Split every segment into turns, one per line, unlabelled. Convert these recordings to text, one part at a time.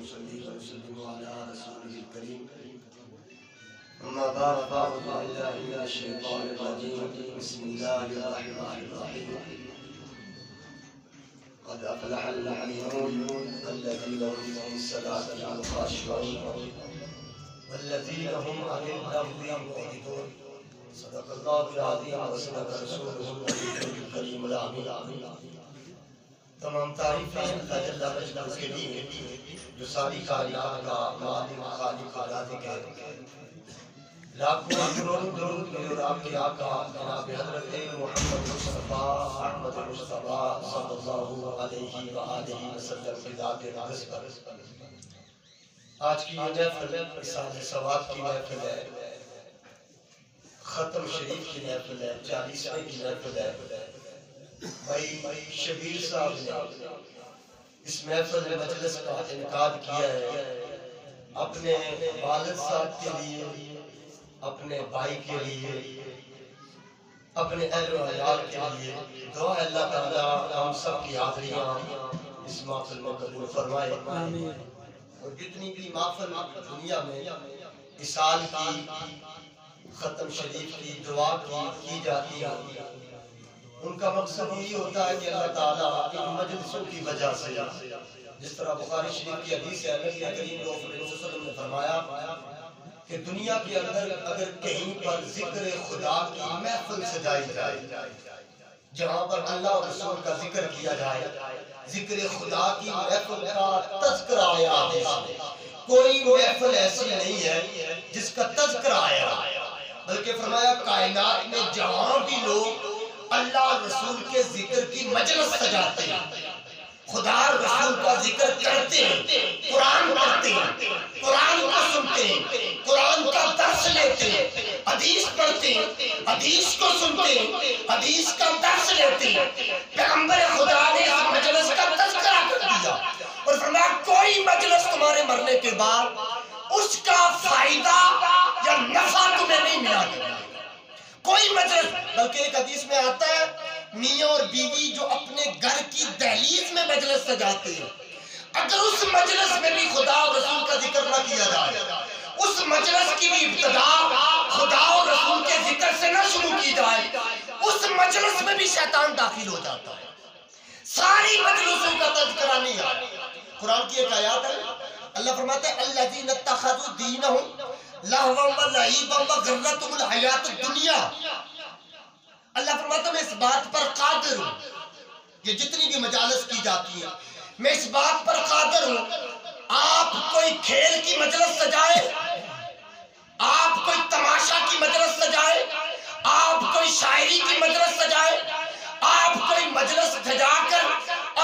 ونصلي ونسلم على رسوله الكريم أما بعد فأعوذ بالله من الشيطان الرجيم بسم الله الرحمن الرحيم قد أفلح المؤمنون الذين هم في صلاتهم خاشعون والذين هم عن اللغو معرضون صدق الله العظيم وصدق رسوله النبي الكريم الأمين. تمام تعریفیں اللہ جل مجدہ کے لیے جو ساری کائنات کا مالک خالق رازق ہے. لاکھوں کروڑوں درود میرے آپ کے آقا جناب حضرت محمد مصطفیٰ احمد مصطفیٰ صلی اللہ علیہ وآلہ وسلم کی ذات اقدس پر. آج کی یہ محفل اصحاب ثواب کی محفل ہے, ختم شریف کی محفل ہے, 40ویں کی محفل ہے. بھائی شبیر صاحب نے اس محفل مجلس کا انعقاد کیا ہے اپنے والد صاحب کے لیے, اپنے بھائی کے لیے, اپنے اہل و عیال کے لیے. دعا ہے اللہ تعالیٰ ہم سب کی حاضریاں اس محفل میں قبول فرمائے. اور جتنی بھی محفل دنیا میں اس سال کی ختم شریف کی دعا کی جاتی ہے, ان کا مقصد یہی ہوتا ہے کہ اللہ تعالیٰ ان مجلسوں کی وجہ سے, جس طرح بخاری شریف کی حدیث ہے نبی کریم صلی اللہ علیہ وسلم نے فرمایا کہ دنیا کے اندر اگر کہیں پر ذکر خدا کی محفل سجائی جائے, جہاں پر اللہ اور رسول کا ذکر کیا جائے, ذکر خدا کی محفل کا تذکرہ آیا ہے, کوئی محفل ایسی نہیں ہے جس کا تذکرہ آیا, بلکہ فرمایا کائنات میں جہاں بھی لوگ اللہ رسول کے ذکر کی مجلس سجاتے ہیں, خدا رسول کا ذکر کرتے ہیں, قرآن پڑھتے ہیں, قرآن کو سنتے ہیں, قرآن کا درس لیتے ہیں, حدیث پڑھتے ہیں, حدیث کو سنتے ہیں, حدیث کا درس لیتے ہیں, پیغمبر خدا نے اس مجلس کا تذکرہ کر دیا اور فرمایا کوئی مجلس تمہارے مرنے کے بعد اس کا فائدہ یا نفع تمہیں نہیں ملا, کوئی مجلس. بلکہ ایک حدیث میں آتا ہے میاں اور بیوی جو اپنے گھر کی دہلیز میں مجلس سجاتے ہیں, اگر اس مجلس میں بھی خدا اور رسول کا ذکر نہ کیا جائے, اس مجلس کی بھی ابتدا خدا اور رسول کے ذکر سے نہ شروع کی جائے, اس مجلس میں بھی شیطان داخل ہو جاتا ہے. ساری مجلسوں کا تذکرہ نہیں ہے. قرآن کی ایک آیات ہے, اللہ فرماتے ہیں الذین اتخذوا دینہم لہوا ولعبا وغرتہم الحیات الدنیا. اللہ فرماتا ہے میں اس بات پر قادر ہوں, یہ جتنی بھی مجالس کی جاتی ہیں میں اس بات پر قادر ہوں, آپ کوئی کھیل کی مجلس سجائے, آپ کوئی تماشا کی مجلس سجائے, آپ کوئی شاعری کی مجلس سجائے, آپ کوئی مجلس سجا کر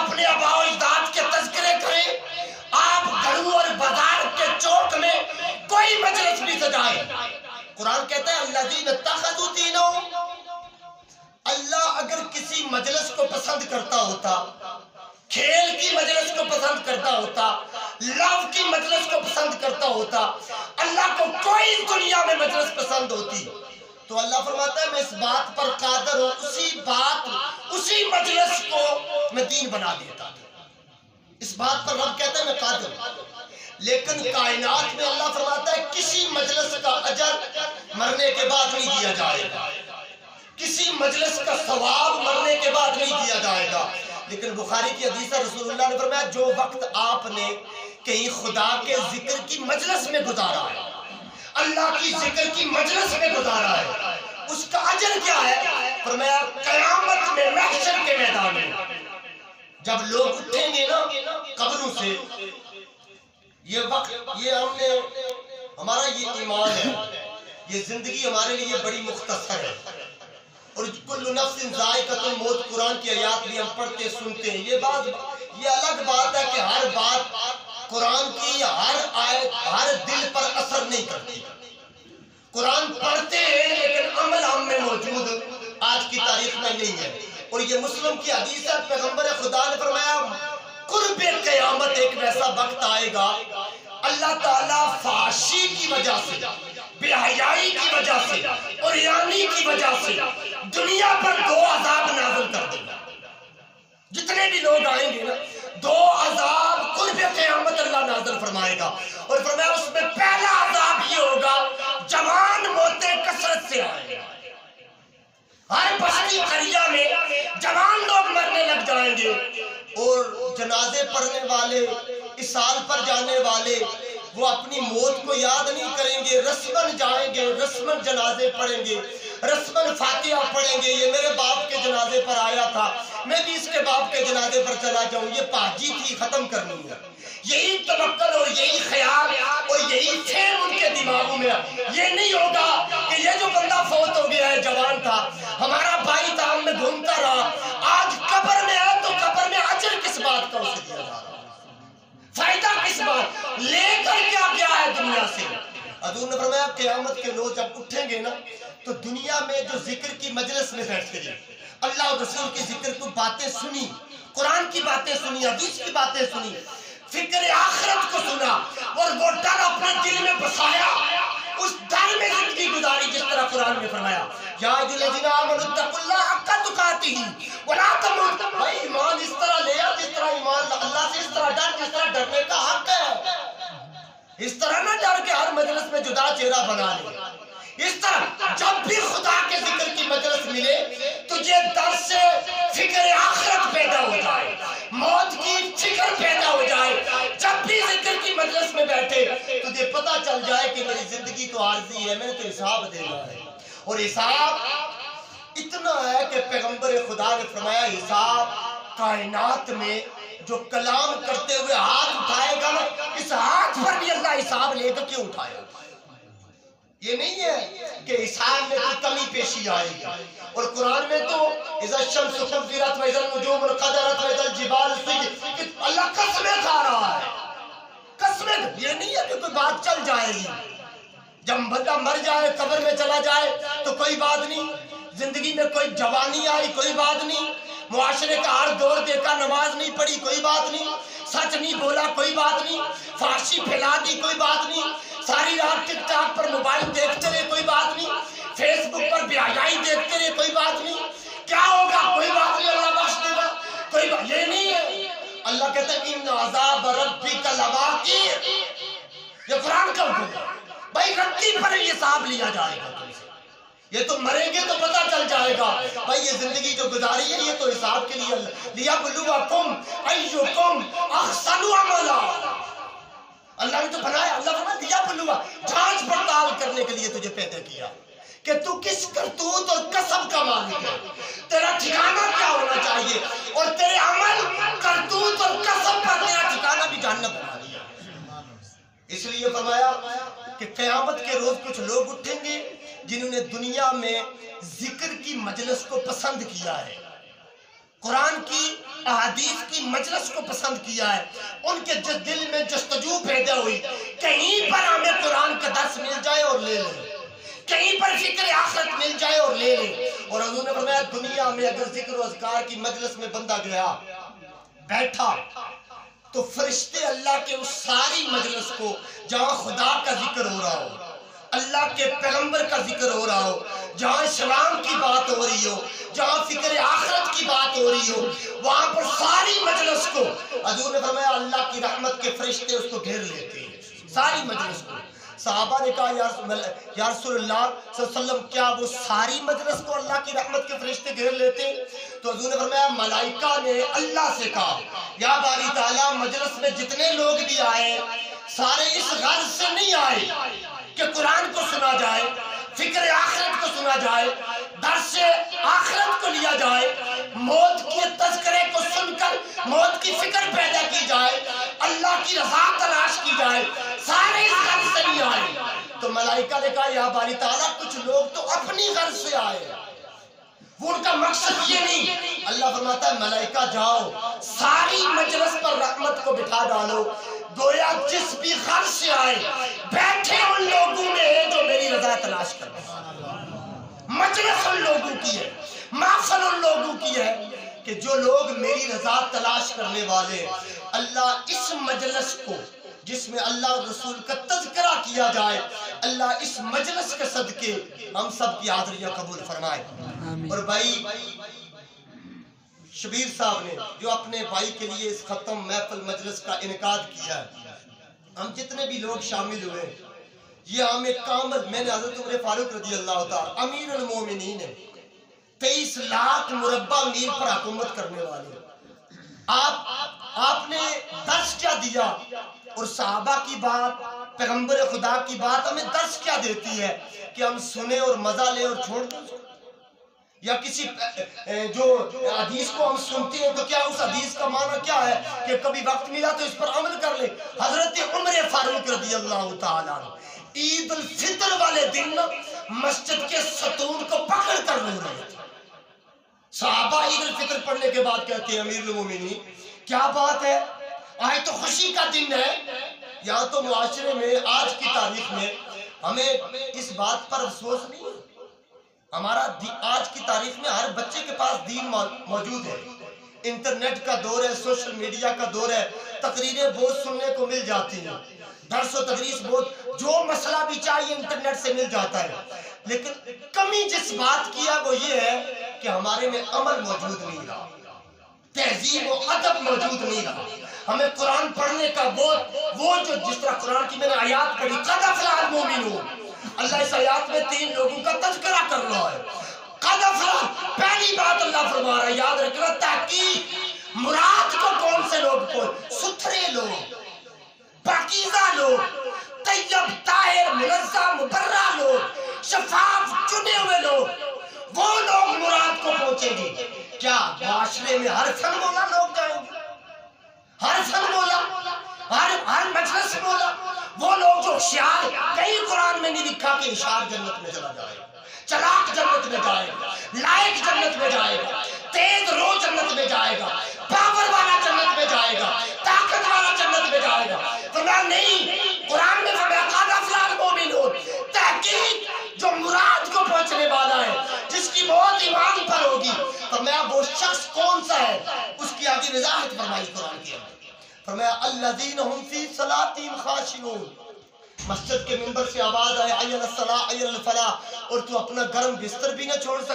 اپنے آباء و اجداد کے تذکرے کریں, آپ گھروں اور بازار کے چوک میں کوئی مجلس بھی سجائیں. قرآن کہتا ہے الذین اتخذوا دینہم, اللہ اگر کسی مجلس کو پسند کرتا ہوتا, کھیل کی مجلس کو پسند کرتا ہوتا, لو کی مجلس کو پسند کرتا ہوتا, اللہ کو کوئی دنیا میں مجلس پسند ہوتی تو اللہ فرماتا ہے میں اس بات پر قادر ہوں, اسی مجلس کو میں دین بنا دیتا. اس بات پر رب کہتا ہے میں قادر ہوں. لیکن کائنات میں اللہ فرماتا ہے کسی مجلس کا اجر مرنے کے بعد نہیں دیا جائے گا, کسی مجلس کا ثواب مرنے کے بعد نہیں دیا جائے گا. لیکن بخاری کی حدیث ہے رسول اللہ نے فرمایا جو وقت آپ نے کہیں خدا کے ذکر کی مجلس میں گزارا ہے, اللہ کی ذکر کی مجلس میں گزارا ہے, اس کا اجر کیا ہے؟ فرمایا قیامت میں محشر کے میدان میں جب لوگ اٹھیں گے نا قبروں سے, یہ وقت یہ ہمارا یہ ایمان ہے, یہ زندگی ہمارے لیے بڑی مختصر ہے, اور کل نفس ذائقۃ الموت قرآن کی آیات بھی ہم پڑھتے سنتے ہیں. یہ الگ بات ہے کہ ہر بات قرآن کی ہر آیت ہر دل پر اثر نہیں کرتی. قرآن پڑھتے ہیں لیکن عمل ہم میں موجود آج کی تاریخ میں نہیں ہے. اور یہ مسلم کی حدیث ہے, پیغمبر خدا نے فرمایا قرب قیامت ایک ویسا وقت آئے گا اللہ تعالیٰ فحاشی کی وجہ سے, بے حیائی کی وجہ سے اور یعنی کی وجہ سے دنیا پر 2 عذاب نازل کر دے گا. جتنے بھی لوگ آئیں گے نا 2 عذاب قرب قیامت اللہ نازل فرمائے گا، اور فرمایا اس میں پہلا عذاب یہ ہوگا جوان موتیں کثرت سے آئیں گے، ہر بستی قریہ میں جوان لوگ مرنے لگ جائیں گے، اور جنازے پڑھنے والے، اسال پر جانے والے وہ اپنی موت کو یاد نہیں کریں گے، رسمن جائیں گے، رسمن جنازے پڑھیں گے، رسمن فاتحہ پڑھیں گے، یہ میرے باپ کے جنازے پر آیا تھا، میں بھی اس کے باپ کے جنازے پر چلا جاؤں، یہ پاجی تھی، ختم کرنی ہے، یہی توکل اور یہی خیال اور یہی فہم ان کے دماغوں میں، یہ نہیں ہوگا کہ یہ جو بندہ فوت ہو گیا ہے جوان تھا، ہمارا بھائی تھا، ہم میں گھومتا رہا، آج قبر میں ہے تو قبر میں اجر کس بات کا اسے دیا جا رہا ہے، فائدہ کس بات، لے کر کیا گیا ہے دنیا سے؟ حضور نے فرمایا قیامت کے روز جب اٹھیں گے نا تو دنیا میں جو ذکر کی مجلس میں بیٹھتے رہے، اللہ اور رسول کی ذکر کو باتیں سنی، قرآن کی باتیں سنی، حدیث کی باتیں سنی، فکر آخرت کو سنا، اور وہ ڈر اپنے دل میں بسایا، اس ڈر میں زندگی گزاری، جس طرح قرآن نے فرمایا یا الذین آمنوا اتقوا اللہ حق تقاتہ ولا تموتن، بھائی ایمان اس طرح لیا جس طرح ایمان اللہ سے اس طرح ڈر جس طرح ڈرنے کا حق ہے، اس طرح نہ ڈر کے ہر مجلس میں جدا چہرہ بنا لے، اس طرح جب بھی خدا کے ذکر کی مجلس ملے تجھے در سے فکر آخرت پیدا ہو جائے، موت کی فکر پیدا ہو جائے، جب بھی ذکر کی مجلس میں بیٹھے تجھے پتہ چل جائے کہ میری زندگی تو عارضی ہے، میں نے تو حساب دینا ہے، اور حساب اتنا ہے کہ پیغمبر خدا نے فرمایا حساب کائنات میں جو کلام کرتے ہوئے ہاتھ اٹھائے گا نا، اس ہاتھ پر بھی اللہ حساب لے کر کیوں اٹھائے گا، یہ نہیں ہے کہ حساب میں کوئی کمی پیشی آئے گی، اور قرآن میں تو اذا الشمس کورت واذا النجوم انقدرت واذا الجبال سجرت، اللہ قسمیں کھا رہا ہے، قسمیں، یہ نہیں ہے کہ کوئی بات چل جائے گی، جب بندہ مر جائے قبر میں چلا جائے تو کوئی بات نہیں، زندگی میں کوئی جوانی آئی کوئی بات نہیں، معاشرے کا ہر دور دیکھا نماز نہیں پڑھی کوئی بات نہیں، سچ نہیں بولا کوئی بات نہیں، فحاشی پھیلا دی کوئی بات نہیں، ساری رات ٹک ٹاک پر موبائل دیکھتے رہے کوئی بات نہیں، فیس بک پر بے حیائی دیکھتے رہے کوئی بات نہیں، کیا ہوگا کوئی بات نہیں، اللہ بخش دے گا کوئی بات، یہ نہیں ہے، اللہ کہتا ہے ان عذاب ربک لواقع، یہ قرآن کا حکم ہے، بھائی رتی پر حساب لیا جائے گا تم سے، یہ تو مریں گے تو پتہ چل جائے گا، بھائی یہ زندگی جو گزاری ہے یہ تو حساب کے لیے، لیبلوکم ایکم احسن عملا، اللہ نے تو بنایا، اللہ فرمایا لیبلوا، جانچ پڑتال کرنے کے لیے تجھے پیدا کیا کہ تو کس کرتوت اور کسب کا مالک ہے، تیرا ٹھکانہ کیا ہونا چاہیے، اور تیرے عمل کرتوت اور کسب پر تیرا ٹھکانہ بھی جہنم بنا دیا، اس لیے فرمایا کہ قیامت کے روز کچھ لوگ اٹھیں گے جنہوں نے دنیا میں ذکر کی مجلس کو پسند کیا ہے، قرآن کی احادیث کی مجلس کو پسند کیا ہے، ان کے دل میں جستجو پیدا ہوئی، کہیں پر ہمیں قرآن کا درس مل جائے اور لے لیں، کہیں پر فکر آخرت مل جائے اور لے لیں، اور حضور نے فرمایا دنیا میں اگر ذکر و اذکار کی مجلس میں بندہ گیا بیٹھا تو فرشتے اللہ کے اس ساری مجلس کو جہاں خدا کا ذکر ہو رہا ہو، اللہ کے پیغمبر کا ذکر ہو رہا ہو، جہاں اسلام کی بات ہو رہی ہو، جہاں فکر آخرت کی بات ہو رہی ہو، وہاں پر ساری مجلس کو حضور نے فرمایا اللہ کی رحمت کے فرشتے اس کو گھیر لیتے ہیں، ساری مجلس کو، صحابہ نے کہا یا رسول اللہ صلی اللہ علیہ وسلم کیا وہ ساری مجلس کو اللہ کی رحمت کے فرشتے گھیر لیتے؟ تو حضور نے فرمایا ملائکہ نے اللہ سے کہا یا باری تعالیٰ مجلس میں جتنے لوگ بھی آئے سارے اس غرض سے نہیں آئے کہ قرآن کو سنا جائے، فکر آخرت کو سنا جائے، درس آخرت کو لیا جائے، موت کے تذکرے کو سن کر موت کی فکر پیدا کی جائے، اللہ کی رضا تلاش کی جائے، سارے اس غرض سے نہیں آئے۔ تو ملائکہ نے کہا یا باری تعالیٰ کچھ لوگ تو اپنی غرض سے آئے، وہ ان کا مقصد یہ نہیں۔ اللہ فرماتا ہے ملائکہ جاؤ ساری مجلس پر رحمت کو بٹھا ڈالو، گویا جس بھی غرض سے آئے بیٹھے ان لوگوں میں ہے جو میری رضا تلاش کر رہے ہیں، مجلس ان لوگوں کی ہے، محفل ان لوگوں کی ہے کہ جو لوگ میری رضا تلاش کرنے والے، اللہ اس مجلس کو جس میں اللہ اور رسول کا تذکرہ کیا جائے، اللہ اس مجلس کے صدقے ہم سب کی حاضریاں قبول فرمائے۔ اور بھائی شبیر صاحب نے جو اپنے بھائی کے لیے اس ختم محفل مجلس کا انعقاد کیا ہے، ہم جتنے بھی لوگ شامل ہوئے یہ ہم ایک کامل، میں نے حضرت عمر فاروق رضی اللہ تعالی امیر المومنین ہے، 23 لاکھ مربع میل پر حکومت کرنے والے، آپ نے درس کیا دیا؟ اور صحابہ کی بات، پیغمبر خدا کی بات ہمیں درس کیا دیتی ہے کہ ہم سنیں اور مزہ لیں اور چھوڑ دیں؟ یا کسی جو حدیث کو ہم سنتے ہیں تو کیا اس حدیث کا معنی کیا ہے کہ کبھی وقت ملا تو اس پر عمل کر لیں؟ حضرت عمر فاروق رضی اللہ تعالیٰ عید الفطر والے دن مسجد کے ستون کو پکڑ کر رو رہے تھے۔ صحابہ عید الفطر پڑھنے کے بعد کہتے ہیں امیر المومنین کیا بات ہے، آج تو خوشی کا دن ہے۔ یا تو معاشرے میں آج کی تاریخ میں ہمیں اس بات پر افسوس نہیں ہے، ہمارا آج کی تاریخ میں ہر بچے کے پاس دین موجود ہے، انٹرنیٹ کا دور ہے، سوشل میڈیا کا دور ہے، تقریریں بہت سننے کو مل جاتی ہیں، درس و تدریس بہت، جو مسئلہ بھی چاہیے انٹرنیٹ سے مل جاتا ہے، لیکن کمی جس بات کی ہے وہ یہ ہے کہ ہمارے میں عمل موجود نہیں رہا، تہذیب و ادب موجود نہیں رہا۔ ہمیں قرآن پڑھنے کا وہ جو جس طرح قرآن کی میں نے آیات پڑھی قد افلح المؤمنون، اللہ اس آیات میں 3 لوگوں کا تذکرہ کر رہا ہے۔ قد افلح، پہلی بات اللہ فرما رہا ہے، یاد رکھنا تحقیق مراد کو کون سے لوگ کو؟ ستھرے لوگ، پاکیزہ لوگ، طیب طاہر منزہ مبرہ لوگ، شفاف چنے ہوئے لوگ، وہ لوگ مراد کو پہنچیں گے۔ کیا معاشرے میں ہر فن مولا لوگ جائیں گے؟ ہر فن مولا، ہر مجلس مولا، وہ لوگ جو ہوشیار، کہیں قرآن میں نہیں لکھا کہ اشار جنت میں چلا جائے گا، چلاک جنت میں جائے گا، لائق جنت میں جائے گا، تیز رو جنت میں جائے گا، پاور والا جنت میں جائے گا، طاقت والا جنت میں جائے گا۔ فرمایا نہیں، قرآن میں فرمایا قد افلح المؤمنون، تحقیق جو مراد کو پہنچنے والا ہے، جس کی موت ایمان پر ہوگی، فرمایا وہ شخص کون سا ہے؟ اس کی آگے وضاحت فرمائی قرآن کی اندر، فرمایا الذین هم فی صلاتہم خاشعون، مسجد کے منبر سے آواز آئے حی علی الصلاۃ حی علی الفلاح، اور تو اپنا گرم بستر بھی نہ چھوڑ سکتا۔